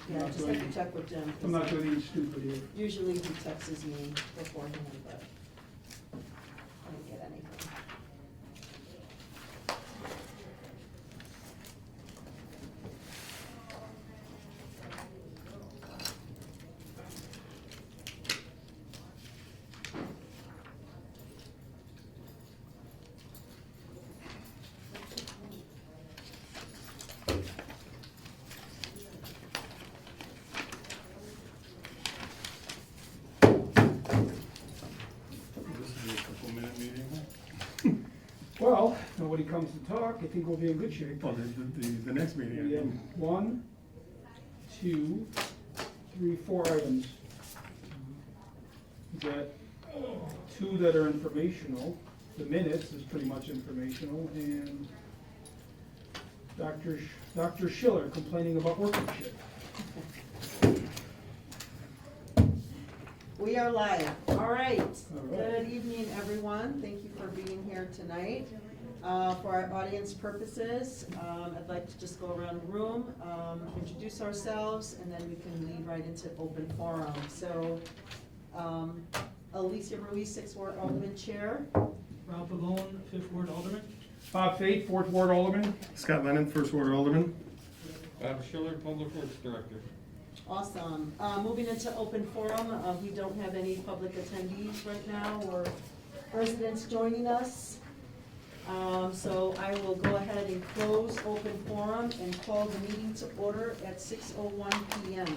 Yeah, just have to check with Jim. I'm not doing anything stupid here. Usually he texts me beforehand, but I didn't get anything. Well, nobody comes to talk, I think we'll be in good shape. Well, the next meeting. We have 1, 2, 3, 4 items. Is that 2 that are informational? The minutes is pretty much informational, and Dr. Schiller complaining about workmanship. We are live. All right. All right. Good evening, everyone. Thank you for being here tonight. For our audience purposes, I'd like to just go around the room, introduce ourselves, and then we can lead right into open forum. So, Alicia Ruiz, 6th Ward Alderman Chair. Ralph Pavone, 5th Ward Alderman. Bob Fate, 4th Ward Alderman. Scott Lennon, 1st Ward Alderman. Bob Schiller, Public Works Director. Awesome. Moving into open forum, we don't have any public attendees right now or residents joining us. So I will go ahead and close open forum and call the meeting to order at 6:01 p.m.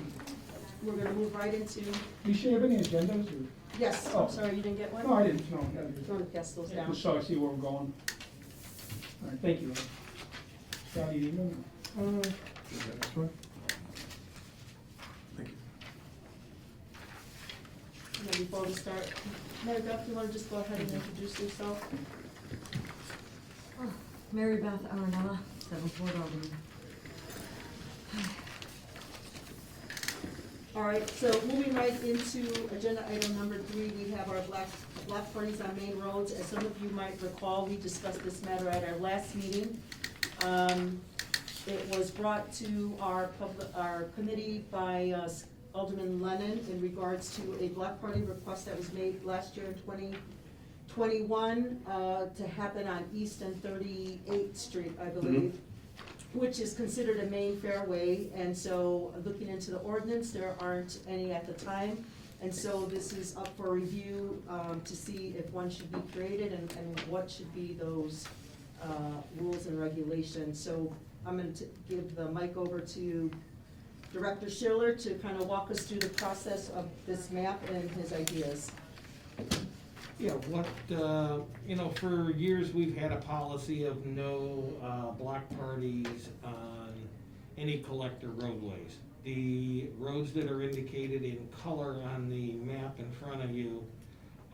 We're gonna move right into, Do you have any agendas? Or? yes, Oh. I'm sorry, you didn't get one? No, I didn't, no. You wanna pass those down? Just so I see where we're going. All right, thank you. Scott, you need one? Is that this one? Thank you. And then before we start, Mary Beth, you wanna just go ahead and introduce yourself? Mary Beth Aronella, 7th Ward Alderman. All right, so moving right into agenda item number 3, we have our block parties on main roads. As some of you might recall, we discussed this matter at our last meeting. It was brought to our committee by Alderman Lennon in regards to a block party request that was made last year in 2021 to happen on East and 38th Street, I believe, which is considered a main fairway. And so looking into the ordinance, there aren't any at the time. And so this is up for review to see if one should be created and what should be those rules and regulations. So I'm going to give the mic over to Director Schiller to kind of walk us through the process of this map and his ideas. Yeah, for years, we've had a policy of no block parties on any collector roadways. The roads that are indicated in color on the map in front of you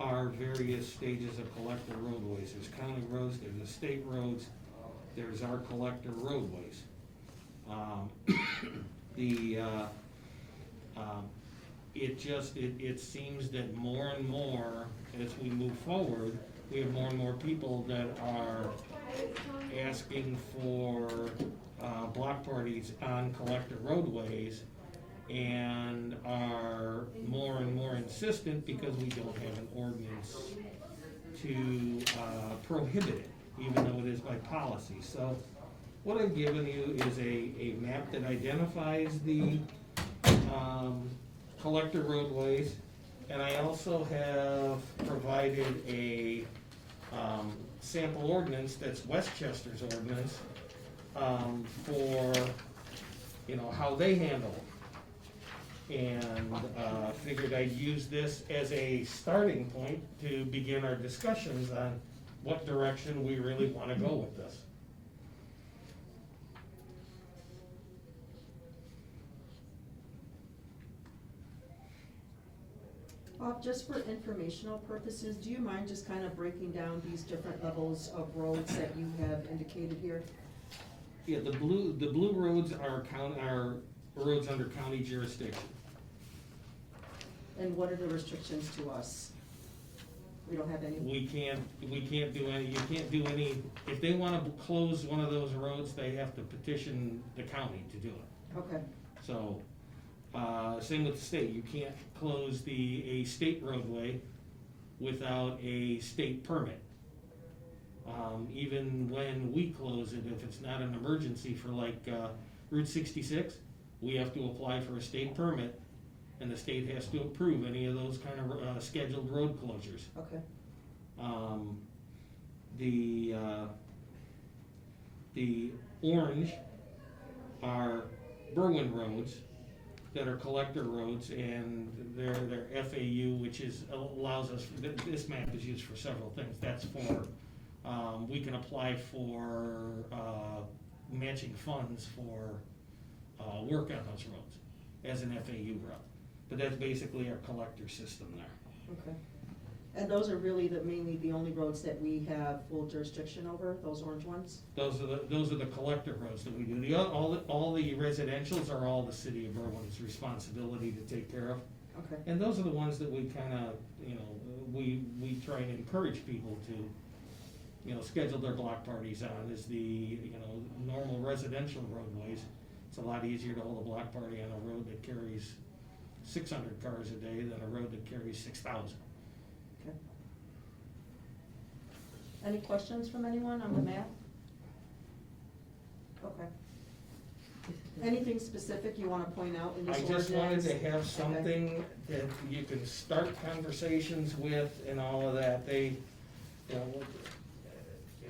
are various stages of collector roadways. There's county roads, there's the state roads, there's our collector roadways. It seems that more and more, as we move forward, we have more and more people that are asking for block parties on collector roadways, and are more and more insistent because we don't have an ordinance to prohibit it, even though it is by policy. So what I've given you is a map that identifies the collector roadways, and I also have provided a sample ordinance that's Westchester's ordinance for how they handle it. And figured I'd use this as a starting point to begin our discussions on what direction we really want to go with this. Bob, just for informational purposes, do you mind just kind of breaking down these different levels of roads that you have indicated here? Yeah, the blue roads are roads under county jurisdiction. And what are the restrictions to us? We don't have any? We can't do any, you can't do any, if they wanna close one of those roads, they have to petition the county to do it. Okay, So, Same with the state, you can't close a state roadway without a state permit. Even when we close it, if it's not an emergency for like Route 66, we have to apply for a state permit, and the state has to approve any of those kind of scheduled road closures. Okay, The orange are Berwyn roads that are collector roads, and they're FAU, which allows us, this map is used for several things. That's for, we can apply for matching funds for work on those roads as an FAU route. But that's basically our collector system there. okay. And those are really mainly the only roads that we have full jurisdiction over, those orange ones? Those are the collector roads that we do. All the residentials are all the city of Berwyn's responsibility to take care of. Okay, And those are the ones that we kinda, we try and encourage people to, schedule their block parties on, is the, normal residential roadways. It's a lot easier to hold a block party on a road that carries 600 cars a day than a road that carries 6,000. okay. Any questions from anyone on the map? Okay. Anything specific you wanna point out in this I ordinance? just wanted to have Okay. something that you can start conversations with and all of that.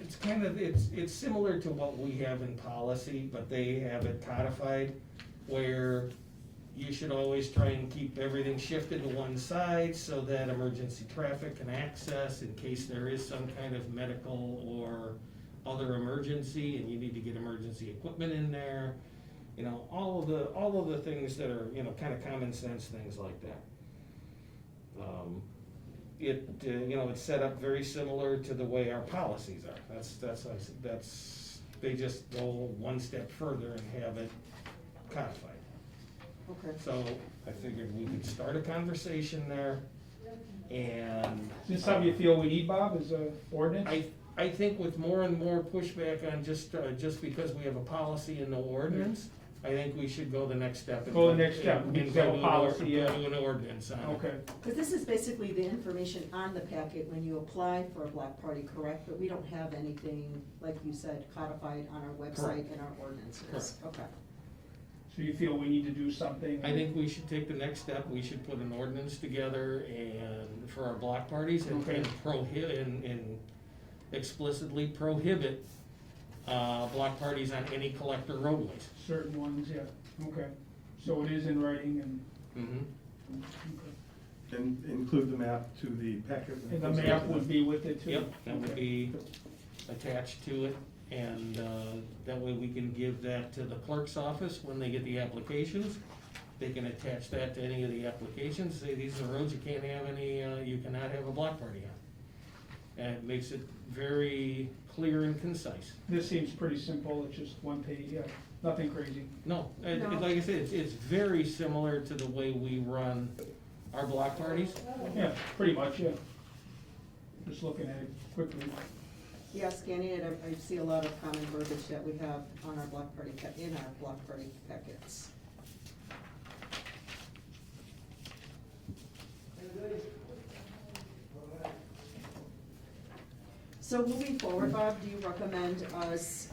It's kind of, it's similar to what we have in policy, but they have it codified, where you should always try and keep everything shifted to one side so that emergency traffic can access in case there is some kind of medical or other emergency and you need to get emergency equipment in there. All of the things that are, kind of common sense things like that. It's set up very similar to the way our policies are. They just go one step further and have it codified. Okay, So I figured we could start a conversation there, and. Is this something you feel we need, Bob, as a ordinance? I think with more and more pushback on just because we have a policy in the ordinance, I think we should go the next step. Go the next step, And we go have a to an policy, yeah. go to an ordinance on it. Okay, because this is basically the information on the packet when you apply for a block party, correct? But we don't have anything, like you said, codified on our website and our ordinances. Correct. Okay, so you feel we need to do something? I think we should take the next step, we should put an ordinance together and, for our block parties, and Okay. and explicitly prohibit, block parties on any collector roadways. Certain ones, yeah, okay. So it is in writing and, Mm-hmm. okay. And include the map to the packet. And the map would be with it too? Yep, that would Okay. be attached to it, and that way we can give that to the clerk's office when they get the applications. They can attach that to any of the applications, say these are roads you can't have you cannot have a block party on. And it makes it very clear and concise. This seems pretty simple, it's just one page, yeah, nothing crazy. No, No. like I said, it's very similar to the way we run our block parties. Yeah, pretty much, yeah. Just looking at it quickly. yeah, scanning it, I see a lot of common verbiage that we have on our block party, in our block party packets. So moving forward, Bob, do you recommend us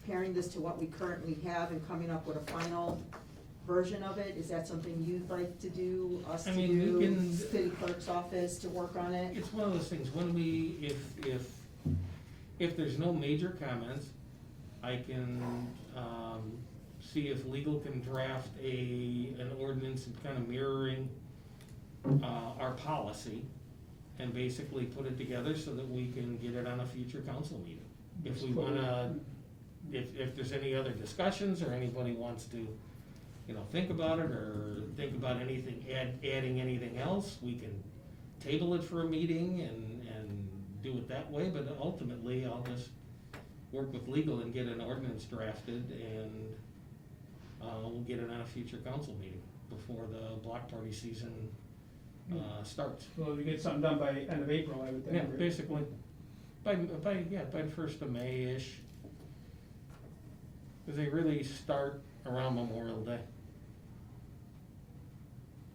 comparing this to what we currently have and coming up with a final version of it? Is that something you'd like to do, us I to mean, we do, can- city clerk's office to work on it? It's one of those things, when if there's no major comments, I can, see if legal can draft an ordinance kind of mirroring, our policy, and basically put it together so that we can get it on a future council meeting. If we wanna, if there's any other discussions, or anybody wants to, think about it, or think about anything, adding anything else, we can table it for a meeting and do it that way, but ultimately, I'll just work with legal and get an ordinance drafted, and we'll get it on a future council meeting before the block party season starts. Well, we get something done by end of April, I would think. Yeah, right? basically, by the first of May-ish. Because they really start around Memorial Day.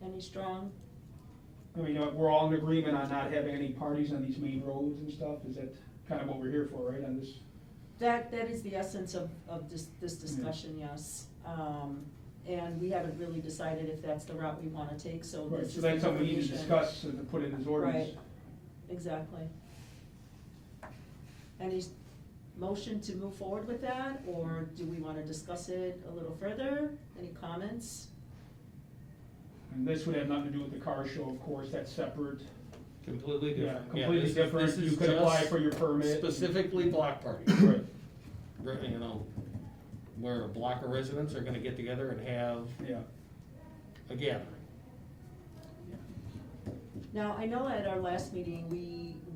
Any strong? I mean, we're all in agreement on not having any parties on these main roads and stuff, is that kind of what we're here for, right, on this? That is the essence of this discussion, yes. And we haven't really decided if that's the route we wanna take, so Right, this so is that's something we need to information. discuss and to put in this ordinance. Right, exactly. Any motion to move forward with that, or do we wanna discuss it a little further? Any comments? And this would have nothing to do with the car show, of course, that's separate. Completely Yeah, different. completely this is- different. this is You could apply just for your permit. Specifically block parties. Right. You know, where a block of residents are gonna get together and have Yeah. a gathering. Now, I know at our last meeting,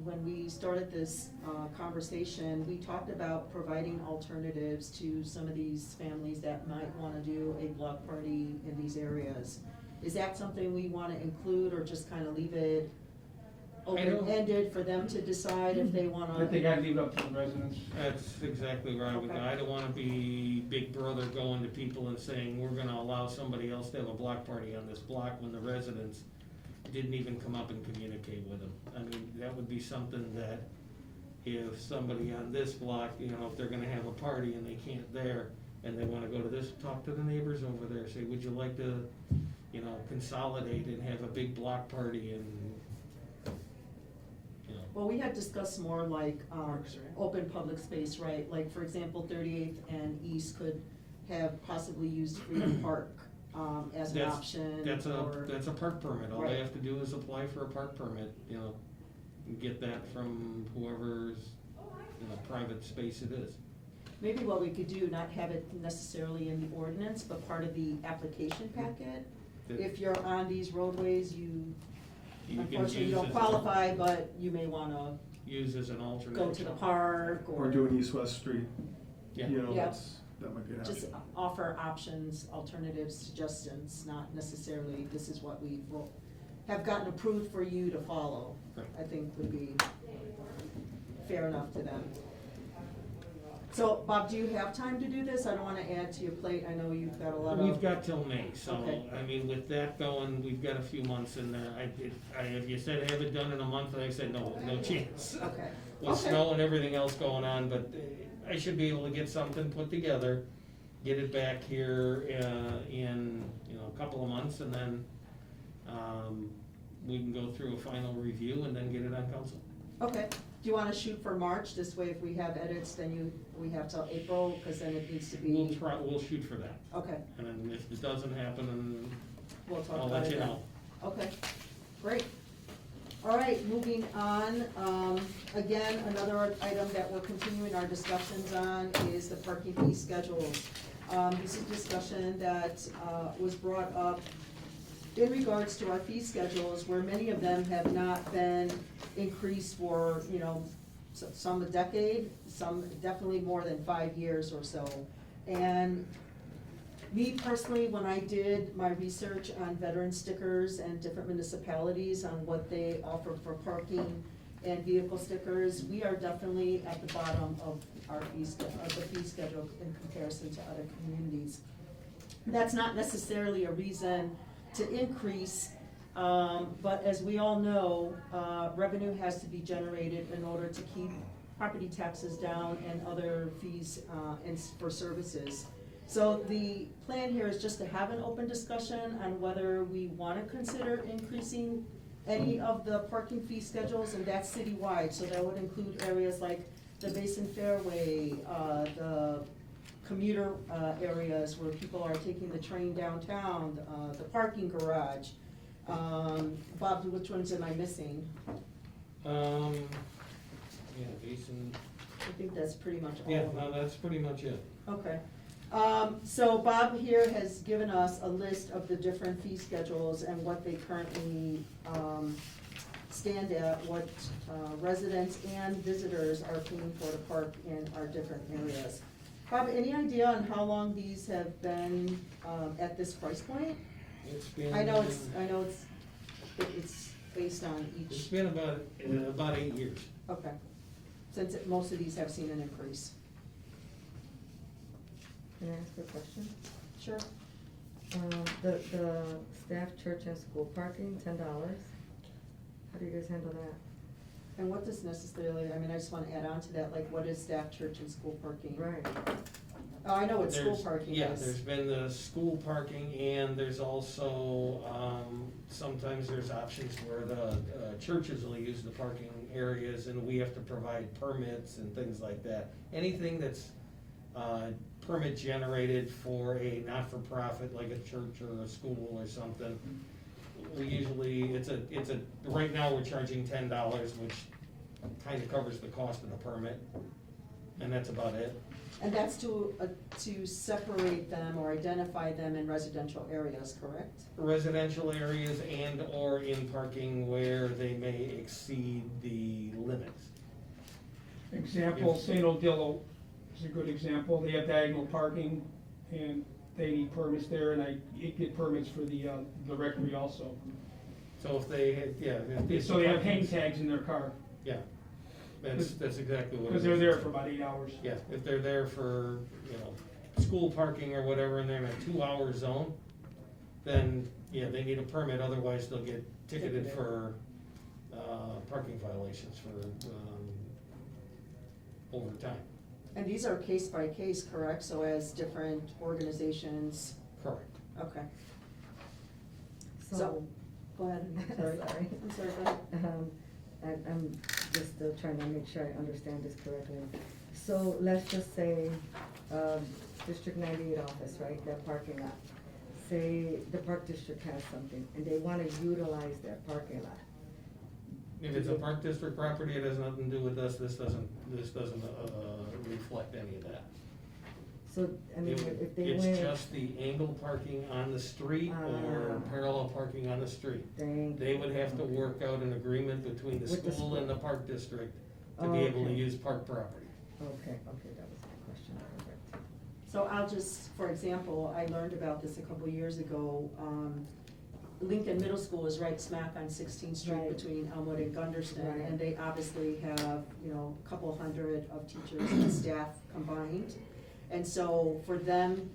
when we started this conversation, we talked about providing alternatives to some of these families that might wanna do a block party in these areas. Is that something we wanna include, or just kinda leave it I don't- open-ended for them to decide if they wanna? I think I'd leave it up to the residents. That's exactly right. Okay. I don't wanna be Big Brother going to people and saying, we're gonna allow somebody else to have a block party on this block when the residents didn't even come up and communicate with them. I mean, that would be something that if somebody on this block, you know, if they're gonna have a party and they can't there, and they wanna go to this, talk to the neighbors over there, say, would you like to, you know, consolidate and have a big block party and, you know. Well, we had discussed more like, Parks, right? open public space, right? Like, for example, 38th and East could have possibly used Freedom Park, as an That's- option, That's or. a park permit, all they Right. have to do is apply for a park permit, you know, and get that from whoever's, you know, private space it is. Maybe what we could do, not have it necessarily in the ordinance, but part of the application packet. That If you're on these roadways, you, you can unfortunately, you use don't as qualify, but you may wanna Use as an alternate. go to the park, Or do an east-west street, Yeah. you know, Yeah. that might be an just option. offer options, alternatives, suggestions, not necessarily, this is what we will have gotten approved for you to follow. Right. I think would be fair enough to them. So, Bob, do you have time to do this? I don't wanna add to your plate, I know you've got a lot of. We've got till May, so, Okay. I mean, with that going, we've got a few months in there. If you said have it done in a month, I said no chance. Okay. With Okay. snow and everything else going on, but I should be able to get something put together, get it back here, in, you know, a couple of months, and then, we can go through a final review and then get it on council. Okay, do you wanna shoot for March, this way if we have edits, then we have till April, cause then it needs to be. We'll shoot for that, Okay, and then if it doesn't happen, then we'll talk I'll about let it you then. know. Okay, great. All right, moving on, again, another item that we're continuing our discussions on is the parking fee schedules. This is discussion that, was brought up in regards to our fee schedules, where many of them have not been increased for, you know, some a decade, some definitely more than 5 years or so. And me personally, when I did my research on veteran stickers and different municipalities on what they offer for parking and vehicle stickers, we are definitely at the bottom of our fee schedule in comparison to other communities. That's not necessarily a reason to increase, but as we all know, revenue has to be generated in order to keep property taxes down and other fees, for services. So the plan here is just to have an open discussion on whether we wanna consider increasing any of the parking fee schedules, and that's citywide, so that would include areas like the Basin Fairway, the commuter, areas where people are taking the train downtown, the parking garage. Bob, which ones am I missing? Yeah, Jason, I think that's pretty much all yeah, of them. no, that's pretty much it. Okay, so Bob here has given us a list of the different fee schedules and what they currently, stand at, what, residents and visitors are paying for to park in our different areas. Bob, any idea on how long these have been, at this price point? It's been. I know it's based on It's each, been about 8 years. okay, since most of these have seen an increase. Can I ask a question? Sure. The staff, church, and school parking, $10. How do you guys handle that? And what does necessarily, I mean, I just wanna add on to that, like, what is staff, church, and school parking? Right. Oh, I know what school There's- parking Yeah, is. there's been the school parking, and there's also, sometimes there's options where the churches will use the parking areas, and we have to provide permits and things like that. Anything that's permit generated for a not-for-profit, like a church or a school or something, we usually, right now, we're charging $10, which kinda covers the cost of the permit, and that's about it. And that's to separate them or identify them in residential areas, correct? Residential areas and/or in parking where they may exceed the limits. Example, St. Odilo is a good example. They have diagonal parking, and they need permits there, and I get permits for the rectory also. So if they, So they have hang tags in their car, Yeah, that's exactly what it is. because they're there for about 8 hours. Yeah, if they're there for, school parking or whatever, and they're in a 2-hour zone, then, yeah, they need a permit, otherwise they'll get ticketed for, parking violations for, overtime. And these are case by case, correct? So as different organizations, Correct. okay. So, Go ahead, I'm sorry. Sorry. I'm sorry, go ahead. I'm just still trying to make sure I understand this correctly. So let's just say, District 98 office, right, that parking lot. Say the park district has something, and they wanna utilize that parking lot. If it's a park district property, it has nothing to do with us, this doesn't, reflect any of that. So, I mean, if they It's went. just the angled parking on the street or Ah. parallel parking on the street. They would have to work out an agreement between the With the school school. and the park district to be able to Okay. use park property. Okay, that was my question, perfect. So I'll just, for example, I learned about this a couple years ago. Lincoln Middle School is right smack on 16th Street Right. between Elmwood and Gunderston. Right. And they obviously have, a couple hundred of teachers and staff combined. And so for them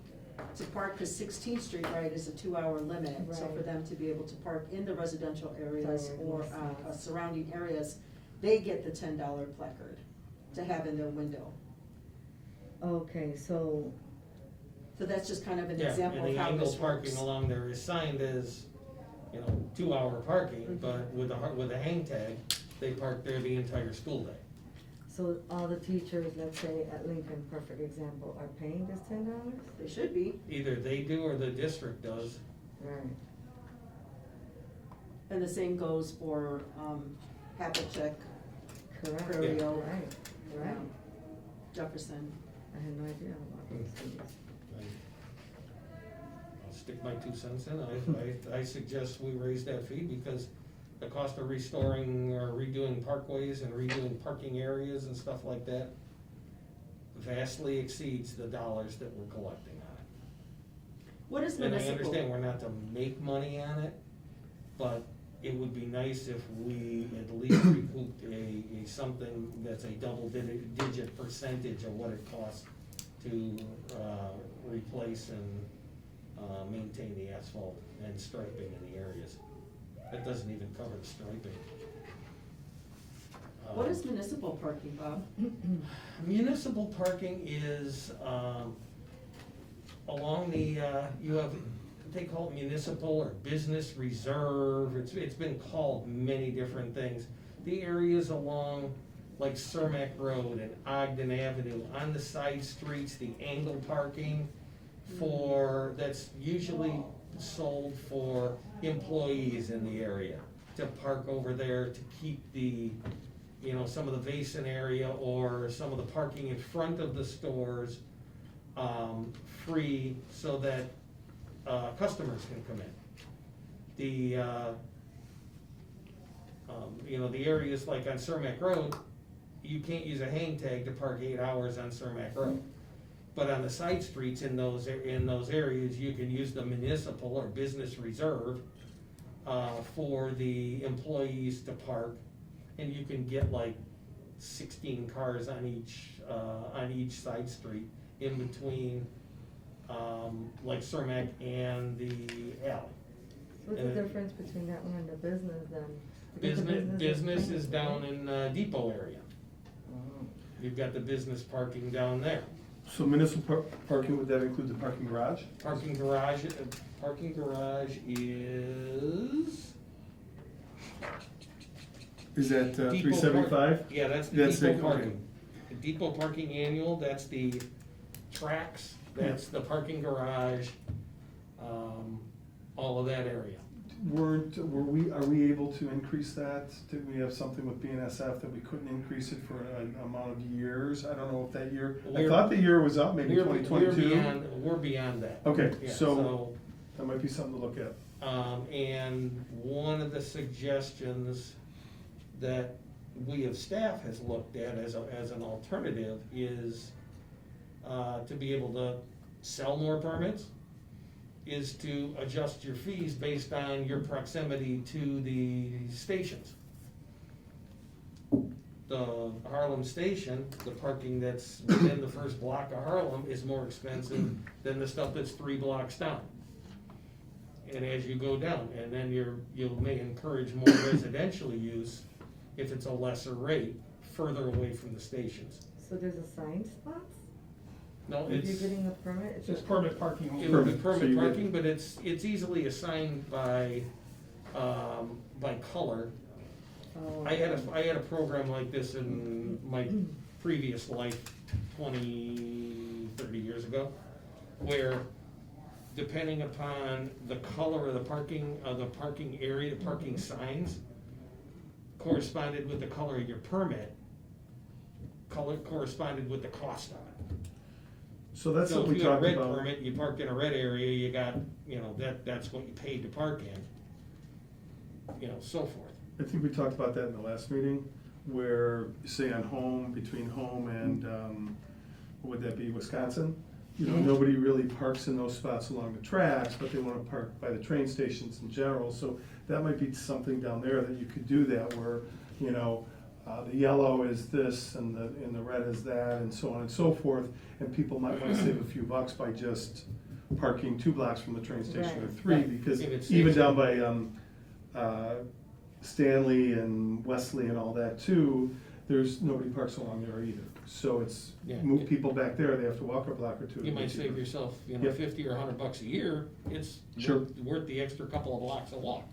to park, because 16th Street, right, is a 2-hour limit. So for Right. them to be able to park in the residential areas Right, or makes sense. surrounding areas, they get the $10 placard to have in their window. Okay, so, So that's just kind of an Yeah, example and of the how this angled parking works. along there is signed as, 2-hour parking, Mhm. but with a hang tag, they park there the entire school day. so all the teachers, let's say at Lincoln, perfect example, are paying this $10? They should be. Either they do or the district does. Right. And the same goes for, Happicheck, Correct. Prairie Oak, Right. Jefferson. I had no idea about those things. I'll stick my 2 cents in. I suggest we raise that fee because the cost of restoring or redoing parkways and redoing parking areas and stuff like that vastly exceeds the dollars that we're collecting on it. What is And I municipal? understand we're not to make money on it, but it would be nice if we at least recouped something that's a double-digit percentage of what it costs to replace and maintain the asphalt and striping in the areas. That doesn't even cover the striping. What is municipal parking, Bob? Municipal parking is, along the, you have, they call it municipal or business reserve, it's been called many different things. The areas along like Cermak Road and Ogden Avenue, on the side streets, the angle parking that's usually sold for employees in the area to park over there to keep the, some of the Basin area or some of the parking in front of the stores free so that customers can come in. The areas like on Cermak Road, you can't use a hang tag to park 8 hours on Cermak Road. But on the side streets in those areas, you can use the municipal or business reserve for the employees to park, and you can get like 16 cars on each side street in between like Cermak and the alley. What's the difference between that one and the business then? Because the Business is clean, down right? in Depot area. Oh. You've got the business parking down there. So municipal parking, would that include the parking garage? Parking garage is. Is that Depot 375? park- Yeah, that's the That's depot the- parking. okay. The depot parking annual, that's the tracks, that's the parking garage, all of that area. Are we able to increase that? Did we have something with BNSF that we couldn't increase it for an amount of years? I don't know if that year, I We're- thought the year was up, maybe We're 2022. We're beyond that. Okay, Yeah, so that might be something to look at. And one of the suggestions that we of staff has looked at as an alternative is to be able to sell more permits, is to adjust your fees based on your proximity to the stations. The Harlem station, the parking that's within the first block of Harlem is more expensive than the stuff that's 3 blocks down. And as you go down, and then you may encourage more residential use if it's a lesser rate, further away from the stations. So there's assigned spots? No, If you're it's, getting a permit? It's just permit parking it only. would be Permit, so permit you get- parking, but it's easily assigned by color. Oh, I had a program like this in my previous life, 20, 30 years ago, where depending upon the color of the parking area, the parking signs corresponded with the color of your permit, color corresponded with the cost of it. So that's So what if we you had a talked red about. permit, you parked in a red area, you got, that's what you paid to park in, so forth. I think we talked about that in the last meeting, where, say on home, between home and, what would that be, Wisconsin? Nobody really parks in those spots along the tracks, but they wanna park by the train stations in general, so that might be something down there that you could do that, where, the yellow is this and the red is that, and so on and so forth, and people might wanna save a few bucks by just parking 2 blocks from the train station or Right. 3, Right. because If it's even safe. down by, Stanley and Wesley and all that too, there's, nobody parks along there either. So it's, Yeah. move people back there, they have to walk a block or two. You might save yourself, Yep. 50 or $100 a year, it's Sure. worth the extra couple of blocks of walk.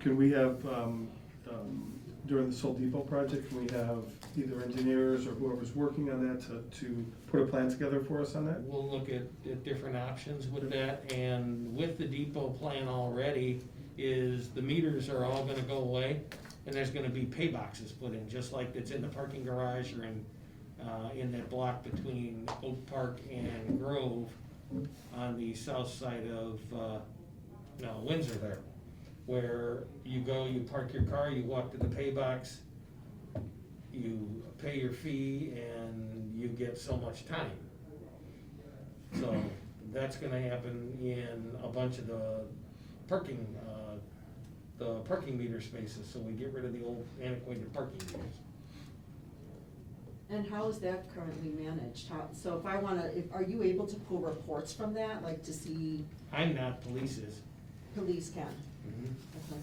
Can we have, during this whole depot project, can we have either engineers or whoever's working on that to put a plan together for us on that? We'll look at different options with that, and with the depot plan already, is the meters are all gonna go away, and there's gonna be pay boxes put in, just like it's in the parking garage or in that block between Oak Park and Grove on the south side of, Windsor there, where you go, you park your car, you walk to the pay box, you pay your fee, and you get so much time. So that's gonna happen in a bunch of the parking meter spaces, so we get rid of the old antiquated parking meters. And how is that currently managed? So if I are you able to pull reports from that, like to see I'm not, police is. police can? Okay.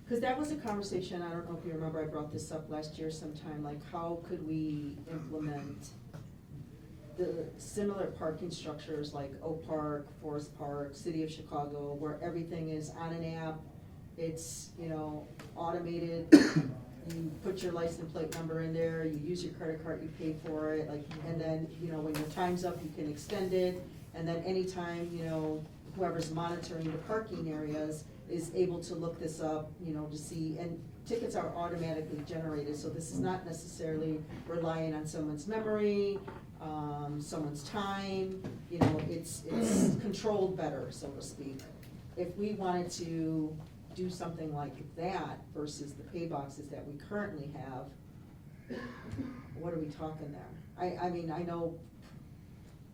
Cause that was a conversation, I don't know if you remember, I brought this up last year sometime, like how could we implement the similar parking structures like Oak Park, Forest Park, City of Chicago, where everything is on an app, it's, automated, you put your license plate number in there, you use your credit card, you pay for it, like, and then, when your time's up, you can extend it, and then anytime, whoever's monitoring the parking areas is able to look this up, to see, and tickets are automatically generated, so this is not necessarily relying on someone's memory, someone's time, it's controlled better, so to speak. If we wanted to do something like that versus the pay boxes that we currently have, what are we talking there? I mean, I know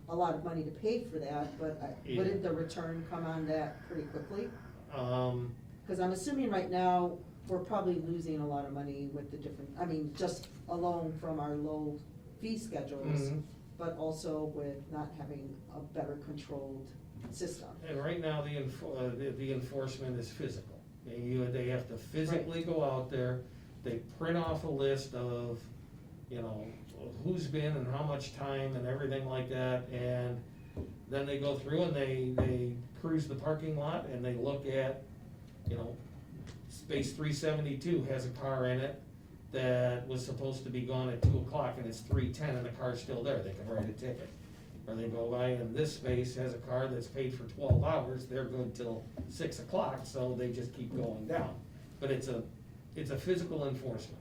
a lot of money to pay for that, but wouldn't the return come on that pretty quickly? Cause I'm assuming right now, we're probably losing a lot of money with the different, just alone from our low fee schedules. Mhm. but also with not having a better controlled system. And right now, the enforcement is physical. They have to physically go out there, they print off a list of, who's been and how much time and everything like that, and then they go through and they cruise the parking lot and they look at, space 372 has a car in it that was supposed to be gone at 2 o'clock and it's 3:10 and the car's still there, they can write a ticket. Or they go by and this space has a car that's paid for 12 hours, they're good till 6 o'clock, so they just keep going down. But it's a physical enforcement.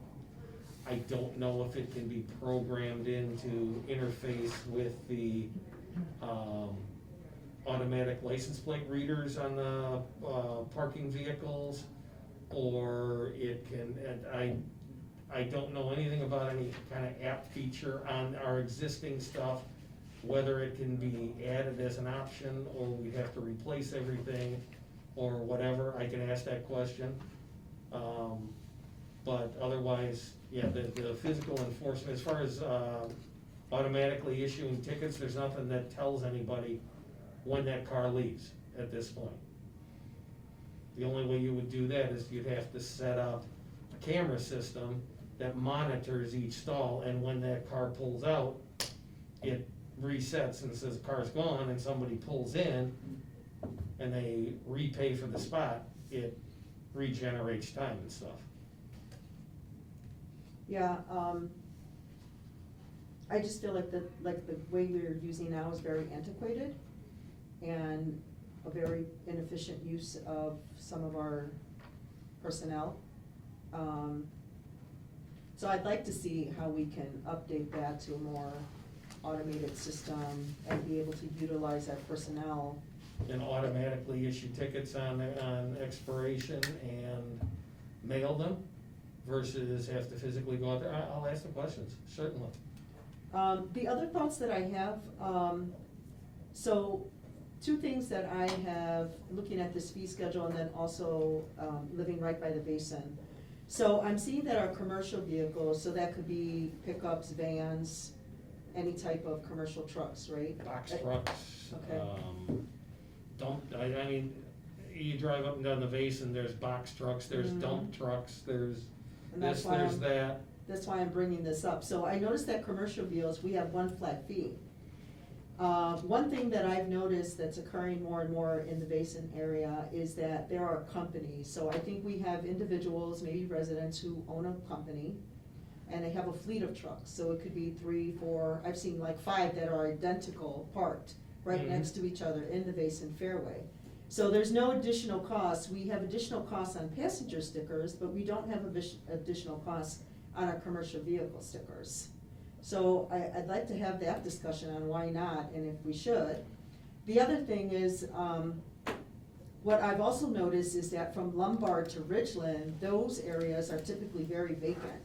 I don't know if it can be programmed into interface with the, automatic license plate readers on the, parking vehicles, or it can, and I don't know anything about any kind of app feature on our existing stuff, whether it can be added as an option, or we have to replace everything, or whatever, I can ask that question. But otherwise, yeah, the physical enforcement, as far as, automatically issuing tickets, there's nothing that tells anybody when that car leaves at this point. The only way you would do that is you'd have to set up a camera system that monitors each stall, and when that car pulls out, it resets and says car's gone, and somebody pulls in and they repay for the spot, it regenerates time and stuff. Yeah, I just feel like the way we're using now is very antiquated and a very inefficient use of some of our personnel. So I'd like to see how we can update that to a more automated system and be able to utilize that personnel. And automatically issue tickets on expiration and mail them, versus have to physically go out there. I'll ask the questions, certainly. The other thoughts that I have, so two things that I have, looking at this fee schedule and then also living right by the basin. So I'm seeing that our commercial vehicles, so that could be pickups, vans, any type of commercial trucks, right? Box trucks, Okay. I mean, you drive up and down the basin, there's box trucks, there's Mhm. dump trucks, there's And that's this, why there's I'm- that. That's why I'm bringing this up. So I noticed that commercial vehicles, we have one flat fee. One thing that I've noticed that's occurring more and more in the basin area is that there are companies. So I think we have individuals, maybe residents, who own a company, and they have a fleet of trucks. So it could be 3, 4, I've seen like 5 that are identical, parked right Mhm. next to each other in the basin fairway. So there's no additional costs. We have additional costs on passenger stickers, but we don't have additional costs on our commercial vehicle stickers. So I'd like to have that discussion on why not, and if we should. The other thing is, what I've also noticed is that from Lombard to Ridgeland, those areas are typically very vacant.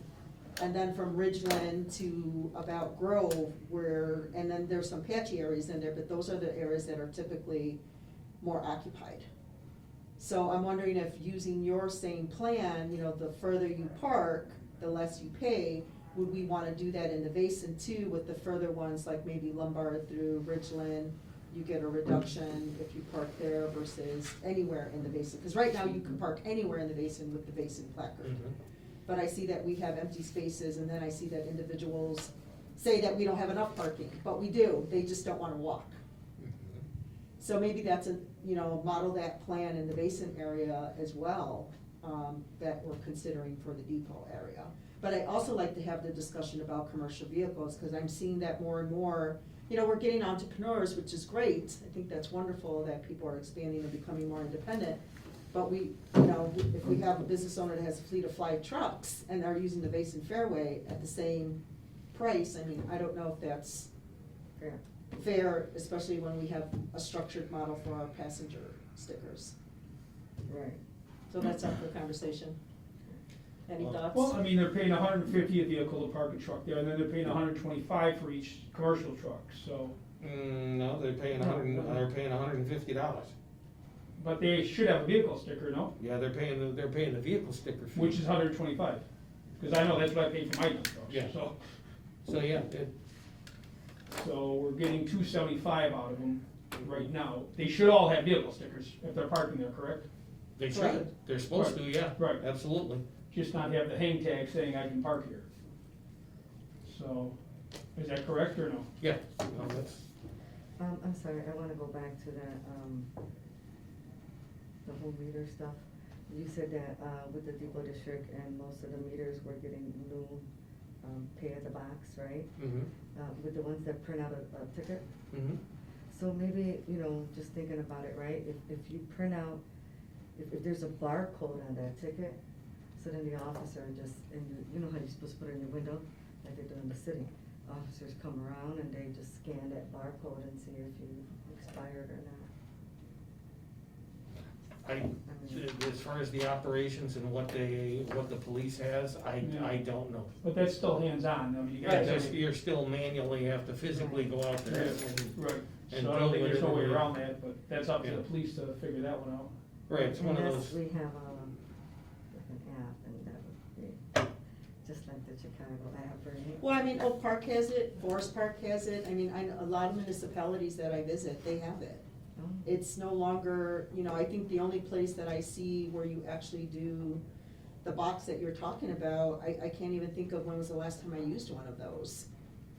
And then from Ridgeland to about Grove, and then there's some patchy areas in there, but those are the areas that are typically more occupied. So I'm wondering if using your same plan, the further you park, the less you pay, would we wanna do that in the basin too, with the further ones, like maybe Lombard through Ridgeland, you get a reduction if you park there versus anywhere in the basin? Cause right now you can park anywhere in the basin with the basin placard. Mhm. But I see that we have empty spaces, and then I see that individuals say that we don't have enough parking, but we do, they just don't wanna walk. Mhm. So maybe that's model that plan in the basin area as well, that we're considering for the depot area. But I also like to have the discussion about commercial vehicles, cause I'm seeing that more and more, we're getting entrepreneurs, which is great. I think that's wonderful that people are expanding and becoming more independent. But if we have a business owner that has a fleet of 5 trucks and they're using the basin fairway at the same price, I don't know if that's fair, especially when we have a structured model for our passenger stickers. Right. So that's up for conversation. Any thoughts? Well, they're paying $150 a vehicle to park a truck there, and then they're paying $125 for each commercial truck, so. No, they're paying $150. But they should have a vehicle sticker, no? Yeah, they're paying the vehicle sticker fee. Which is $125, because I know that's what I pay for my dump trucks, Yeah. so. So, yeah, So we're getting $275 out of them right now. They should all have vehicle stickers if they're parking there, correct? They Right. should, they're supposed to, yeah. Right. Absolutely. Just not have the hang tag saying I can park here. So, is that correct or no? Yeah, no, that's, I'm sorry, I wanna go back to that, the whole meter stuff. You said that, with the depot district and most of the meters were getting new, pay at the box, right? mm-hmm, With the ones that print out a ticket. mm-hmm. So maybe, just thinking about it, right, if you print out, if there's a barcode on that ticket, so then the officer just, and you know how you're supposed to put it in your window, like they do in the city. Officers come around and they just scan that barcode and see if you expired or not. As far as the operations and what the police has, I don't know. But that's still hands-on, I mean, you Yeah, guys. you're still manually have to physically go out there Right, and so I don't think there's no way whatever- around that, but that's up to Yeah. the police to figure that one out. Right, it's one of Unless those, we have an app, and that would be, just like the Chicago app, right? Well, I mean, Oak Park has it, Forest Park has it, I mean, a lot of municipalities that I visit, they have it. Oh. It's no longer, I think the only place that I see where you actually do the box that you're talking about, I can't even think of when was the last time I used one of those.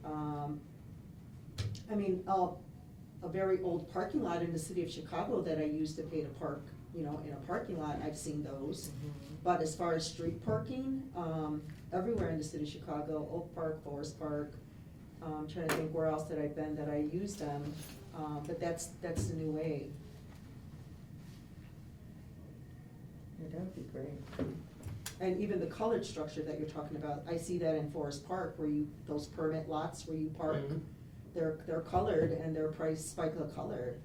I mean, a very old parking lot in the city of Chicago that I used to pay to park, in a parking lot, I've seen those. Mhm. But as far as street parking, everywhere in the city of Chicago, Oak Park, Forest Park, trying to think where else that I've been that I used them, but that's the new way. Yeah, that would be great. And even the colored structure that you're talking about, I see that in Forest Park where those permit lots where you park, Mhm. they're colored and they're priced by the color,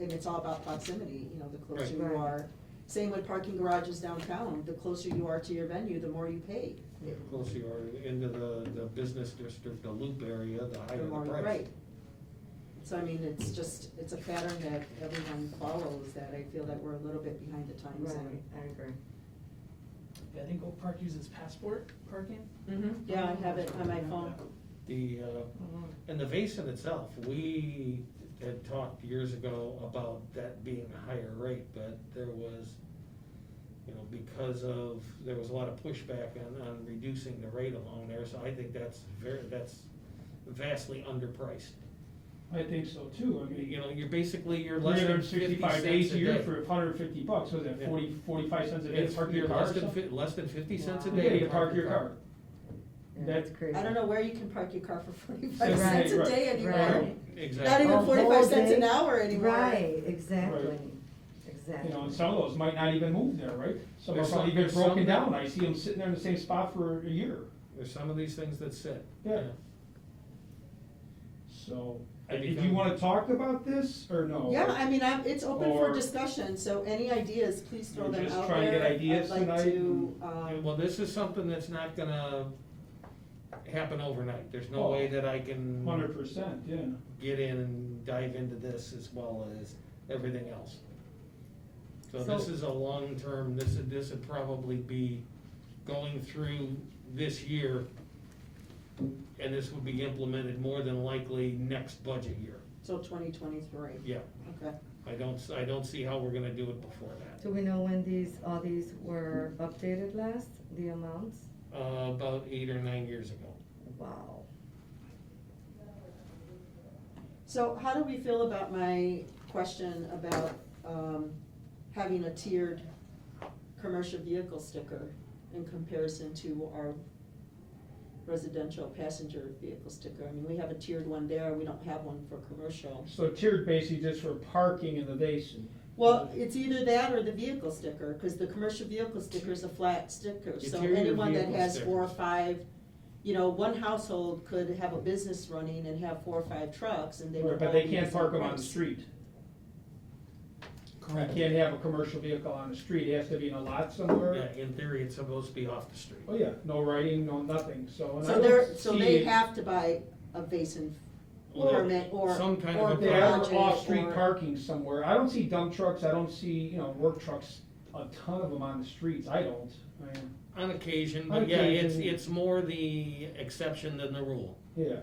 And it's all about proximity, the closer Right. you are. Same with parking garages downtown, the closer you are to your venue, the more you pay. the closer you are into the business district, the loop area, the higher The the more you price. rate. So I mean, it's a pattern that everyone follows, that I feel that we're a little bit behind the times Right, in. I agree. I think Oak Park uses passport parking. Yeah, I have it on my phone. The, Oh, wow. and the Vason itself, we had talked years ago about that being a higher rate, but there was, because there was a lot of pushback on reducing the rate along there, so I think that's vastly underpriced. I think so too, I mean. You're less than 50 365 cents days a a year day. for $150, what is that, Yeah. 45 cents a day to It's, park your you're car or less than, something? less than 50 cents a Wow. day. Yeah, you can park your car. Yeah, That- that's crazy. I don't know where you can park your car for 45 Right, cents a right, day anymore. right. Exactly. Not even A 45 whole cents an day? hour anymore. Right, exactly, Right. exactly. And some of those might not even move there, right? Some are There's probably some- been there's broken some- down, I see them sitting there in the same spot for a year, There's some of these things that sit. Yeah. so. They Did you become- wanna talk about this, or no? Yeah, I mean, it's open for Or- discussion, so any ideas, please throw We're them just out trying to there. get ideas I'd like tonight to, Well, this is something that's not gonna happen overnight. There's no Oh. way that I can 100%, yeah. get in and dive into this as well as everything else. So this So- is a long-term, this would probably be going through this year, and this would be implemented more than likely next budget year. so 2023, Yeah, okay. I don't see how we're gonna do it before that. Do we know when all these were updated last, the amounts? About 8 or 9 years ago. Wow. So how do we feel about my question about having a tiered commercial vehicle sticker in comparison to our residential passenger vehicle sticker? I mean, we have a tiered one there, we don't have one for commercial. So tiered basically just for parking in the basin. Well, it's either that or the vehicle sticker, cause the commercial vehicle sticker is a flat sticker, You so tier your anyone that vehicle has 4 or stickers. 5, one household could have a business running and have 4 or 5 trucks, and they would But all they be can't the same park them on the price. street. You can't have a commercial vehicle on the street, it has to be in a lot somewhere. Yeah, in theory, it's supposed to be off the street. Oh, yeah, no writing, no nothing, so. and I So don't so see they it- have to buy a basin Well, permit or, some kind of or a They are garage off-street or- parking somewhere, I don't see dump trucks, I don't see, work trucks, a ton of them on the streets, I don't. I mean, On occasion, On but yeah, occasion. it's more the exception than the rule. yeah,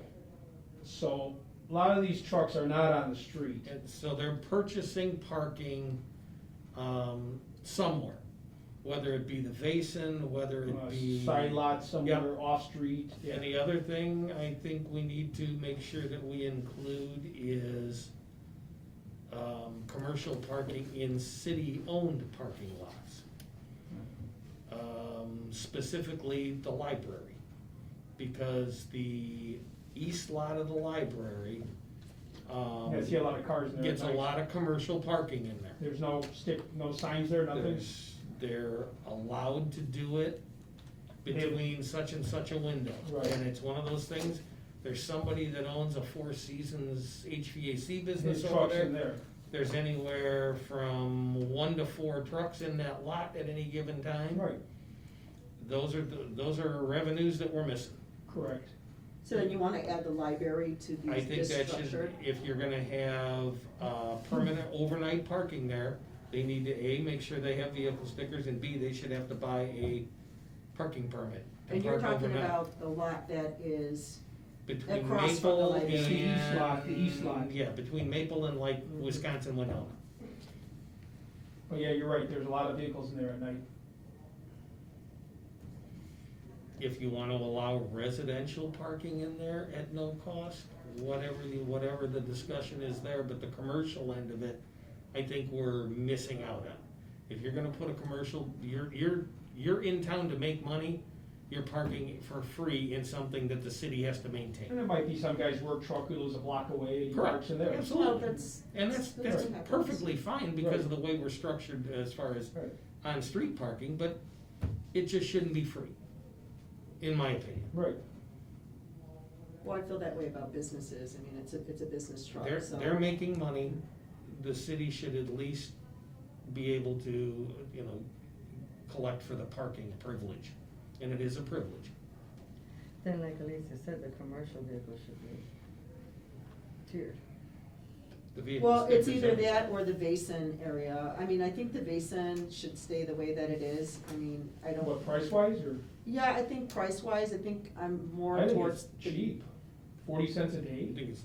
So, a lot of these trucks are not on the street. And so they're purchasing parking, somewhere, whether it be the Vason, whether it be. Side lot somewhere off-street. And the other thing I think we need to make sure that we include is, commercial parking in city-owned parking lots. Specifically the library, because the east lot of the library, I see a lot of cars in there. gets a at night. lot of commercial parking in there. There's no signs there, nothing? They're allowed to do it between such and such a window. Right. And it's one of those things, there's somebody that owns a Four Seasons HVAC business There's over trucks there. in there. There's anywhere from 1 to 4 trucks in that lot at any given time. Right, Those are revenues that we're missing. correct. So then you wanna add the library to I these, think this that structure? should, if you're gonna have, permanent overnight parking there, they need to, A, make sure they have vehicle stickers, and B, they should have to buy a parking permit. to And you're park talking overnight. about the lot that is, Between across from the Maple library. It's the east lot, the and, east lot. yeah, between Maple and like Wisconsin, Winona. But yeah, you're right, there's a lot of vehicles in there at night. If you wanna allow residential parking in there at no cost, whatever the discussion is there, but the commercial end of it, I think we're missing out on. If you're gonna put a commercial, you're in town to make money, you're parking for free in something that the city has to And maintain. there might be some guy's work truck who lives a block away, he Correct. parks in there. Absolutely. well, that's. And that's what happens. perfectly fine because of Right. the way we're structured as far as Right. on-street parking, but it just shouldn't be free, in my opinion. Right, Well, I feel that way about businesses, I mean, it's a business truck, so. They're making money, the city should at least be able to, collect for the parking privilege, and it is a privilege. Then like Alicia said, the commercial vehicle should be tiered. The vehicle Well, it's stickers either are- that or the Vason area, I mean, I think the Vason should stay the way that it is, I mean, I don't. what, price-wise, or? Yeah, I think price-wise, I think I'm more I think towards. it's cheap, 40 cents a I day. think it's-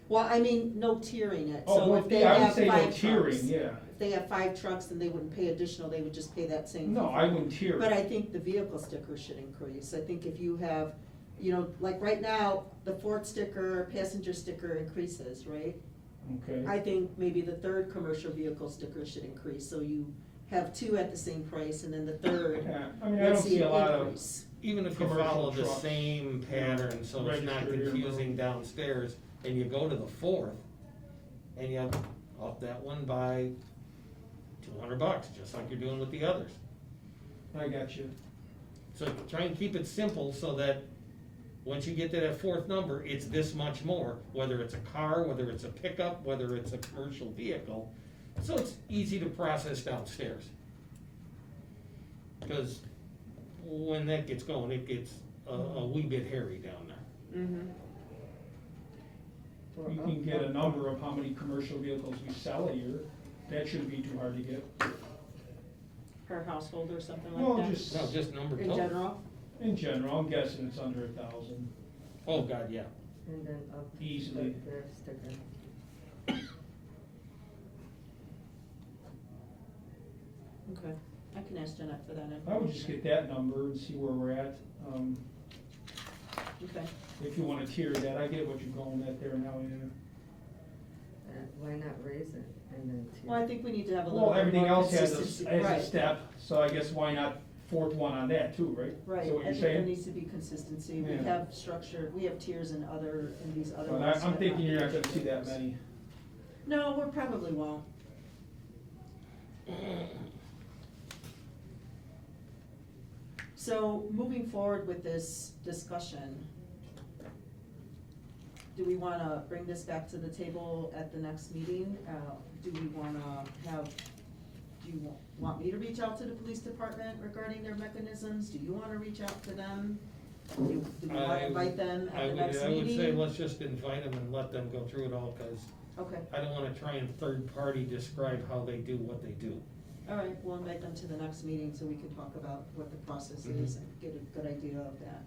Well, I mean, no tiering it, Oh, so well, if they yeah, I would have say no 5 tiering, trucks. yeah. If they have 5 trucks, then they wouldn't pay additional, they would just pay that same. No, fee. I wouldn't tier But it. I think the vehicle sticker should increase, I think if you have, like right now, the Ford sticker, passenger sticker increases, right? Okay, I think maybe the third commercial vehicle sticker should increase, so you have 2 at the same price, and then the third, yeah, I mean, I you'll don't see see a lot an of, increase. Even if you Commercial follow the trucks, same pattern, so it's not registered here, confusing downstairs, and you go to the fourth, and you up that one by $200, just like you're doing with the others. I got you. So try and keep it simple so that once you get to that fourth number, it's this much more, whether it's a car, whether it's a pickup, whether it's a commercial vehicle. So it's easy to process downstairs. Because when that gets going, it gets a wee bit hairy down there. Mm-hmm. For You up- can get a up- number of how many commercial vehicles we sell a year, that shouldn't be too hard to get. Per household or something Well, like that? just No, just number In total. general? in general, I'm guessing it's under 1,000. Oh, God, yeah. And then up. Easily. up their sticker. Okay, I can ask Jeanette for that information. I would just get that number and see where we're at. Okay, If you wanna tier that, I get what you're going at there now, yeah. Why not raise it and then tier? well, I think we need to have a little Well, bit everything more else has consistency. a Right, step, so I guess why not fourth one on that too, right? right, Is that what I you're think there saying? needs to be consistency, we Yeah. have structured, we have tiers in these other But ones. I'm but thinking you're not these gonna see that ones. many. No, we probably won't. So, moving forward with this discussion, do we wanna bring this back to the table at the next meeting? Do we wanna do you want me to reach out to the police department regarding their mechanisms? Do you wanna reach out to them? Do we wanna invite them at the next I meeting? would say let's just invite them and let them go through it all, cause Okay, I don't wanna try and third-party describe how they do what they do. all right, we'll invite them to the next meeting so we can talk about what the process is and get a good idea of that.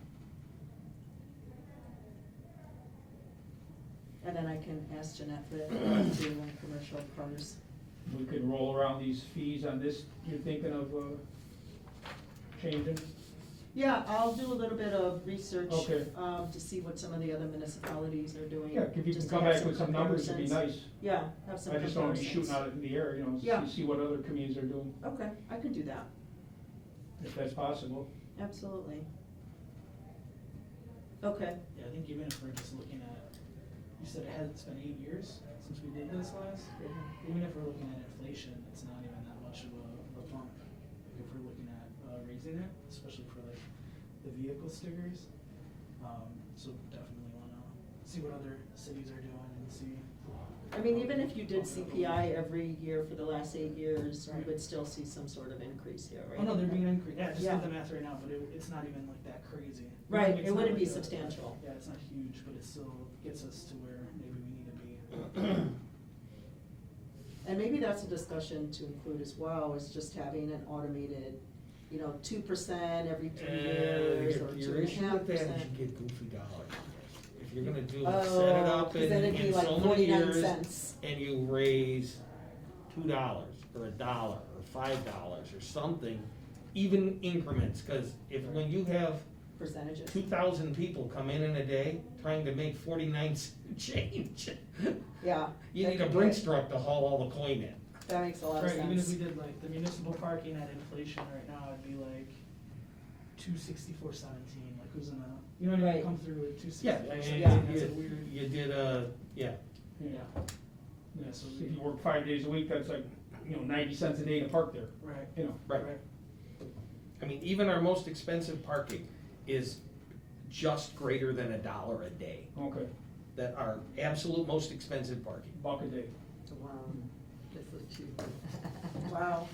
And then I can ask Jeanette for that too on commercial cars. We could roll around these fees on this, you're thinking of, changing? Yeah, I'll do a little bit of research, Okay. to see what some of the other municipalities are doing. Yeah, if you can just to come have back with some numbers, it'd be comparisons. nice. Yeah, have some I just don't wanna be comparisons. shooting out in the air, you know, Yeah. see what other communities are doing, Okay, I can do that, if that's possible. absolutely. Okay, Yeah, I think even if we're just looking at, you said it's been 8 years since we did this last. Even if we're looking at inflation, it's not even that much of a bump. Like if we're looking at raising it, especially for like the vehicle stickers. So definitely wanna see what other cities are doing and see. I mean, even if you did CPI every year for the last 8 years, we would still see some sort of increase here, right? Oh, no, they're being increased, yeah, just Yeah. did the math right now, but it's not even like that crazy. Right, It's it not wouldn't be like substantial. Yeah, it's not huge, but it still gets us to where maybe we need to be. And maybe that's a discussion to include as well, is just having an automated, 2% every 3 years, or Your issue with that is 2.5%. you get goofy dollars. If you're gonna do, Oh, set it up 'cause then it'd be in like so many 49 years, cents. and you raise $2 or $1 or $5 or something, even increments, cause when you have Percentages. 2,000 people come in a day trying to make 49 cent change, Yeah. you that need a could Brinks get- truck to haul all the coin in. That makes a lot of Right, even if we sense. did like the municipal parking at inflation right now, it'd be like 264.17, like who's gonna, you know what I mean, Right. come through with 264. Yeah, Yeah. That's a weird, you did yeah. yeah. Yeah, so If you work 5 days a week, that's like, 90 cents a day to park there, right, you know. Right. I mean, even our most expensive parking is just greater than $1 a day. Okay, That our absolute most expensive parking. buck a day, Wow, that's so cheap. Wow.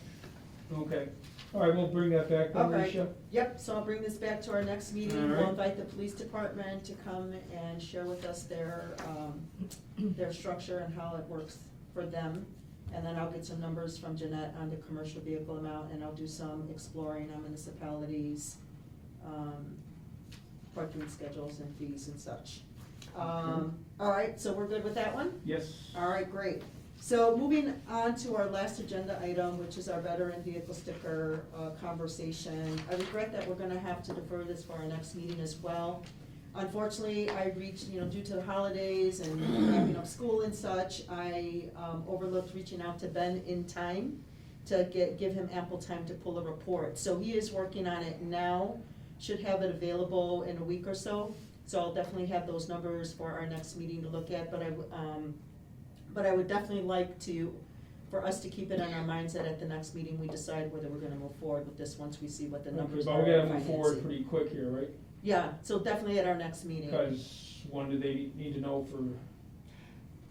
okay. All right, we'll bring that back then, Okay, Alicia. yep, so I'll bring this back to our next meeting. All We'll right. invite the police department to come and share with us their structure and how it works for them. And then I'll get some numbers from Jeanette on the commercial vehicle amount, and I'll do some exploring on municipalities, parking schedules and fees and such. All right, so we're good with that one? Yes. All right, great. So moving on to our last agenda item, which is our veteran vehicle sticker conversation. I regret that we're gonna have to defer this for our next meeting as well. Unfortunately, I reached, due to the holidays and wrapping up school and such, I overlooked reaching out to Ben in time to give him ample time to pull a report. So he is working on it now, should have it available in a week or so. So I'll definitely have those numbers for our next meeting to look at, but I would definitely like for us to keep it on our minds that at the next meeting, we decide whether we're gonna move forward with this once we see what the Okay, numbers but are. we gotta for move forward financing. pretty quick here, right? Yeah, so definitely at our next meeting. Because when do they need to know for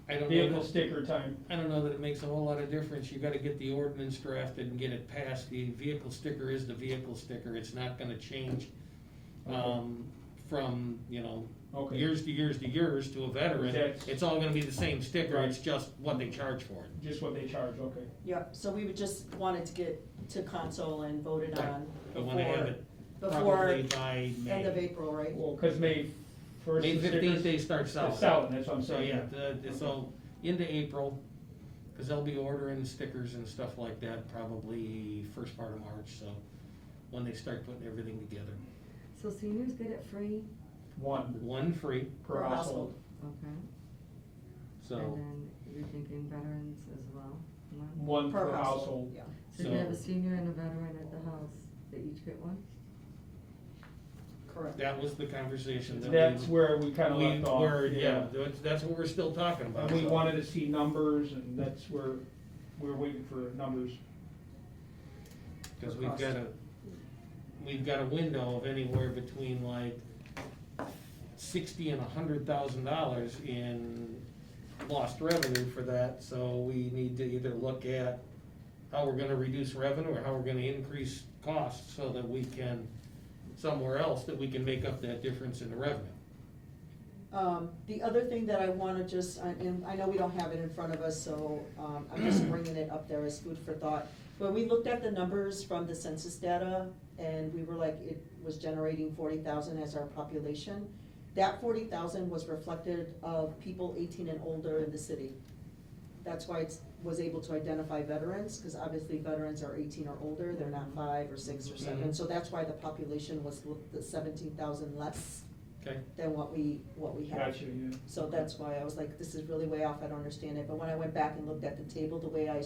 I don't know, vehicle sticker time? I don't know that it makes a whole lot of difference. You gotta get the ordinance drafted and get it passed. The vehicle sticker is the vehicle sticker. It's not gonna change, from, Okay. years to years to years to a veteran. That's- It's all gonna be the same sticker. Right. It's just what they charge for it. Just what they charge, okay. Yeah, so we would just wanted to get to console and voted Right. on We wanna have it before probably by end of May. April, right? Well, because May 1st. May the 15th, stickers- they start selling. They're selling, that's what I'm So, saying. yeah, so into April, cause they'll be ordering stickers and stuff like that probably first part of March, so when they start putting everything together. So seniors get it free? One free, Per household. Okay. so, And then you're thinking veterans as well? One per household. Yeah, So if you have a So- senior and a veteran at the house, they each get one? correct. that was the conversation that That's where we kinda we left off. were, that's what we're still talking about. And we so. wanted to see numbers, and that's where we're waiting for numbers. Cause we've got a window of anywhere between like $60,000 and $100,000 in lost revenue for that, so we need to either look at how we're gonna reduce revenue or how we're gonna increase costs so that we can, somewhere else, that we can make up that difference in the revenue. The other thing that I wanna just, and I know we don't have it in front of us, so, I'm just bringing it up there as food for thought. When we looked at the numbers from the census data, and we were like, it was generating 40,000 as our population, that 40,000 was reflected of people 18 and older in the city. That's why it was able to identify veterans, because obviously veterans are 18 or older, they're not 5 or 6 or 7. Mhm. So that's why the population was the 17,000 less Okay, than what we have. Gotcha, yeah. So that's why I was like, this is really way off, I don't understand it, but when I went back and looked at the table, the way I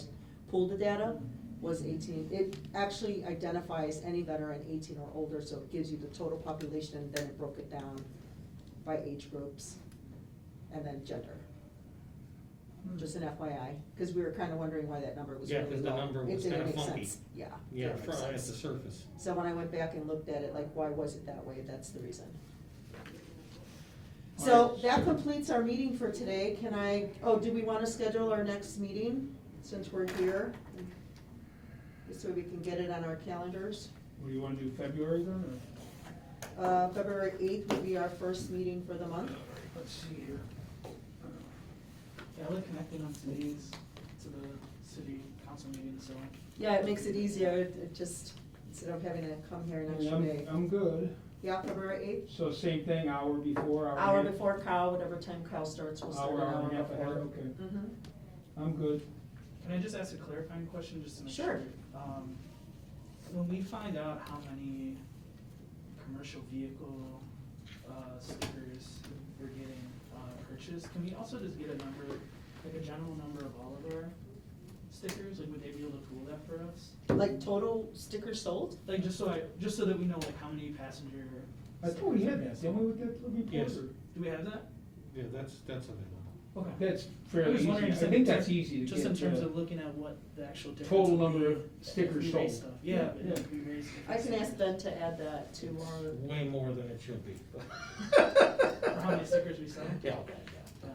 pulled the data was 18, it actually identifies any veteran 18 or older, so it gives you the total population, and then it broke it down by age groups, and then gender. Just an FYI, because we were kinda wondering why that number was Yeah, really 'cause the low. number It was didn't kinda make funky. sense. Yeah. yeah, didn't make at the sense. surface. So when I went back and looked at it, like, why was it that way, that's the reason. So Alright. that completes our meeting for today. Do we wanna schedule our next meeting, since we're here? So we can get it on our calendars. What do you wanna do, February then, or? February 8th will be our first meeting for the month. Let's see here. Yeah, I like connecting on today's to the city council meeting, so. Yeah, it makes it easier, it just, instead of having to come here an extra day. I'm good, Yeah, February 8th, so same thing, hour before, hour and a half? before Kyle, whatever time Kyle starts, we'll start an Hour hour and a half ahead, before. okay, Mhm. I'm good. Can I just ask a clarifying question, just to make Sure. sure? When we find out how many commercial vehicle, stickers we're getting, purchased, can we also just get a number, like a general number of all of our stickers? Like, would they be able to pool that for us? Like total stickers sold? Like, just so that we know, like, how many passenger. I thought we had that, didn't we, with that report? Yes. or- Do we have that? Yeah, that's available. Okay. That's I fairly was easy, wondering, I so think in that's ter- easy to get. Just in terms yeah. of looking at what the actual difference. Total would number be of if stickers we sold. raise stuff. Yeah, Yeah, but yeah. if we raise. I can ask Ben to add that to our, Way more than it should be. Or how many stickers we sell. Yeah. Yeah.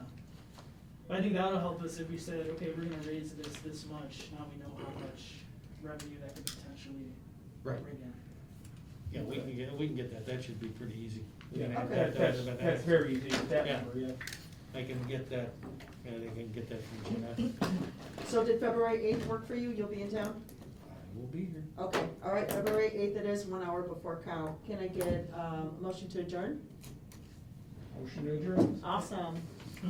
But I think that'll help us if we said, okay, we're gonna raise this much, now we know how much revenue that could potentially Right. bring in. Yeah, we can get that, that should be pretty easy. We Yeah, can add Okay. that's very easy, with that Yeah. number, yeah. I can get that, yeah, they can get that from Jeanette. so did February 8th work for you? You'll be in town? I will be here. Okay, all right, February 8th it is, 1 hour before Kyle. Can I get a motion to adjourn? Motion to adjourn. Awesome.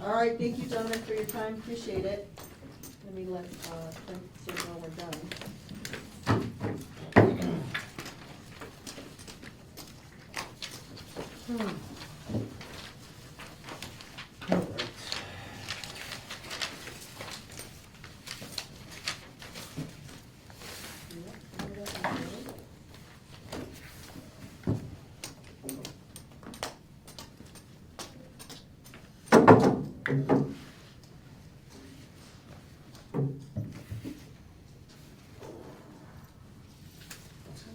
All right, thank you gentlemen for your time, appreciate it. Let me let, Clint say when we're done.